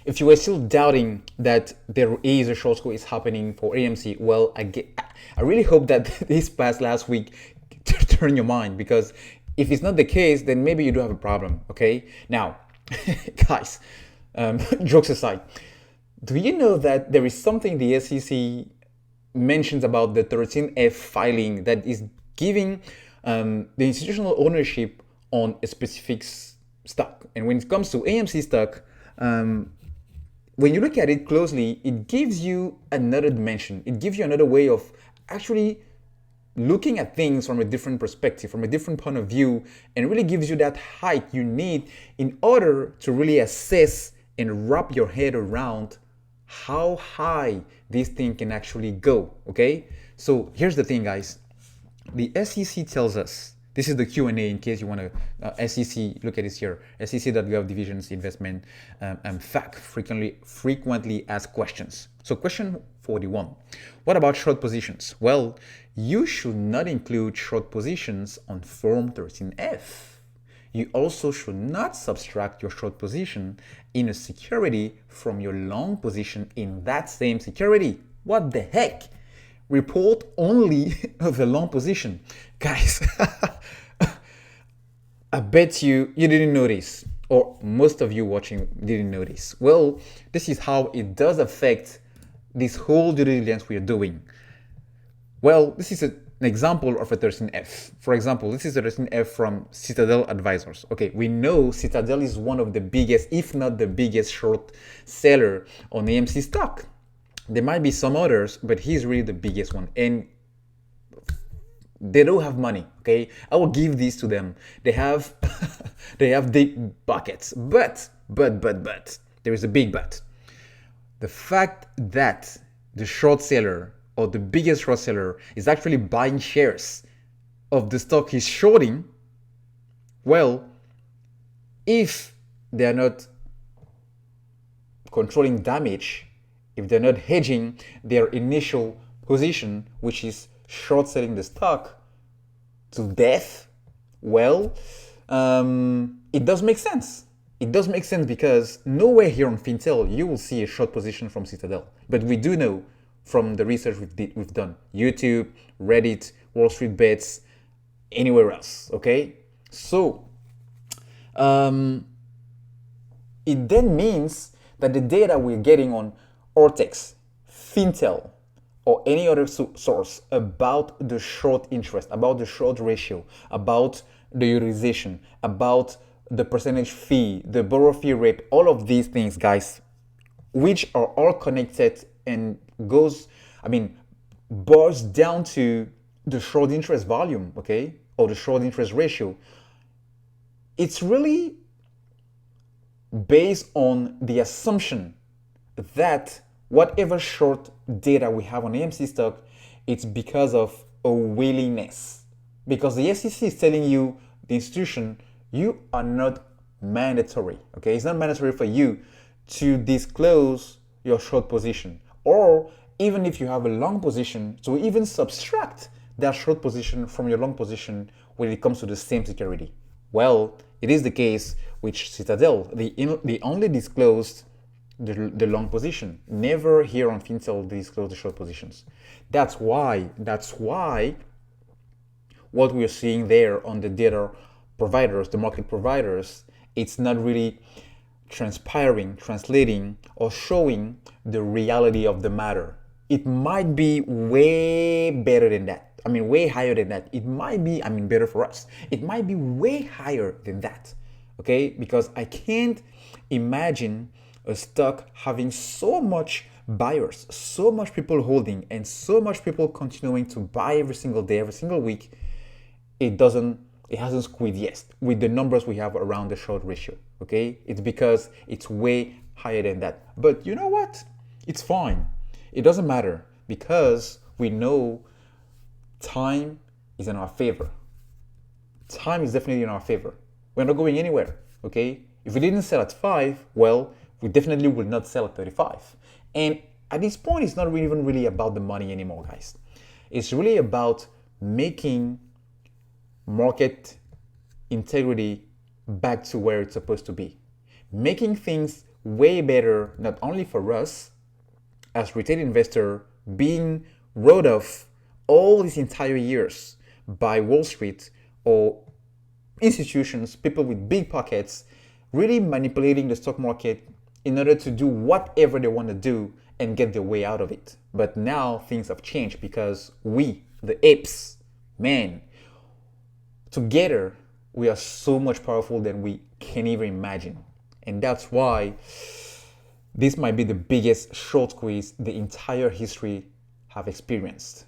if you are still doubting that there is a short squeeze happening for AMC, well, I really hope that this past last week turn your mind, because if it's not the case, then maybe you do have a problem. Okay, now, guys, jokes aside, do you know that there is something the SEC mentions about the 13F filing that is giving the institutional ownership on a specific stock? And when it comes to AMC stock, when you look at it closely, it gives you another dimension. It gives you another way of actually looking at things from a different perspective, from a different point of view, and really gives you that height you need in order to really assess and wrap your head around how high this thing can actually go. Okay, so here's the thing, guys. The SEC tells us, this is the Q&A in case you want to SEC, look at this here, SEC.gov divisions investment fact, frequently asked questions. So question 41, what about short positions? Well, you should not include short positions on Form 13F. You also should not subtract your short position in a security from your long position in that same security. What the heck? Report only of a long position. Guys, I bet you didn't notice, or most of you watching didn't notice. Well, this is how it does affect this whole due diligence we are doing. Well, this is an example of a 13F. For example, this is a 13F from Citadel Advisors. Okay, we know Citadel is one of the biggest, if not the biggest short seller on AMC stock. There might be some others, but he's really the biggest one. And they don't have money, okay? I will give these to them. They have they have deep buckets. But there is a big but. The fact that the short seller or the biggest short seller is actually buying shares of the stock he's shorting, well, if they're not controlling damage, if they're not hedging their initial position, which is short selling the stock to death, well, it does make sense. It does make sense because nowhere here on Fintel you will see a short position from Citadel. But we do know from the research we've done, YouTube, Reddit, Wall Street Bets, anywhere else, okay? So, it then means that the data we're getting on Ortex, Fintel, or any other source about the short interest, about the short ratio, about the utilization, about the percentage fee, the borrow fee rate, all of these things, guys, which are all connected and boils down to the short interest volume, okay, or the short interest ratio. It's really based on the assumption that whatever short data we have on AMC stock, it's because of a willingness. Because the SEC is telling you, the institution, you are not mandatory, okay? It's not mandatory for you to disclose your short position. Or even if you have a long position, to even subtract that short position from your long position when it comes to the same security. Well, it is the case with Citadel. They only disclosed the long position. Never here on Fintel they disclose the short positions. That's why what we're seeing there on the data providers, the market providers, it's not really translating, or showing the reality of the matter. It might be way better than that. Way higher than that. It might be, better for us. It might be way higher than that, okay? Because I can't imagine a stock having so much buyers, so much people holding, and so much people continuing to buy every single day, every single week. It hasn't squeezed yet with the numbers we have around the short ratio, okay? It's because it's way higher than that. But you know what? It's fine. It doesn't matter because we know time is in our favor. Time is definitely in our favor. We're not going anywhere, okay? If we didn't sell at 5, well, we definitely will not sell at 35. And at this point, it's not even really about the money anymore, guys. It's really about making market integrity back to where it's supposed to be. Making things way better, not only for us as retail investor being rode off all these entire years by Wall Street or institutions, people with big pockets, really manipulating the stock market in order to do whatever they want to do and get their way out of it. But now things have changed because we, the apes, man, together we are so much powerful than we can even imagine. And that's why this might be the biggest short squeeze the entire history have experienced.